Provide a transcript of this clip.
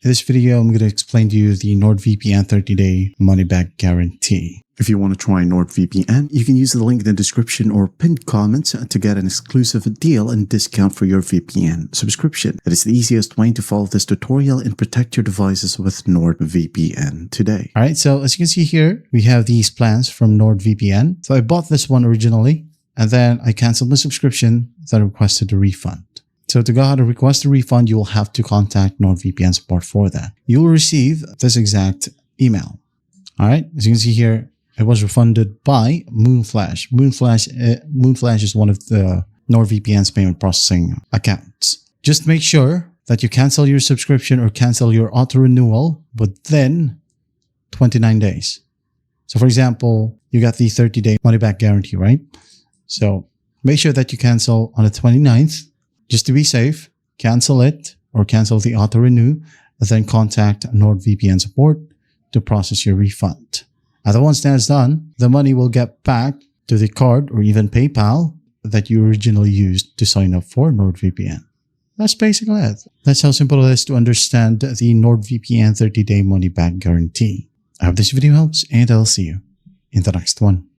In this video, I'm going to explain to you the NordVPN 30-day money-back guarantee. If you want to try NordVPN, you can use the link in the description or pinned comments to get an exclusive deal and discount for your VPN subscription. It is the easiest way to follow this tutorial and protect your devices with NordVPN today. All right, so as you can see here, we have these plans from NordVPN. So I bought this one originally, and then I canceled my subscription, then I requested a refund. So to go ahead and request a refund, you will have to contact NordVPN support for that. You will receive this exact email. All right, as you can see here, it was refunded by Moonflash. Moonflash is one of the NordVPN's payment processing accounts. Just make sure that you cancel your subscription or cancel your auto renewal within 29 days. So for example, you got the 30-day money-back guarantee, right? So make sure that you cancel on the 29th. Just to be safe, cancel it or cancel the auto renew, and then contact NordVPN support to process your refund. And once that's done, the money will get back to the card or even PayPal that you originally used to sign up for NordVPN. That's basically it. That's how simple it is to understand the NordVPN 30-day money-back guarantee. I hope this video helps, and I'll see you in the next one.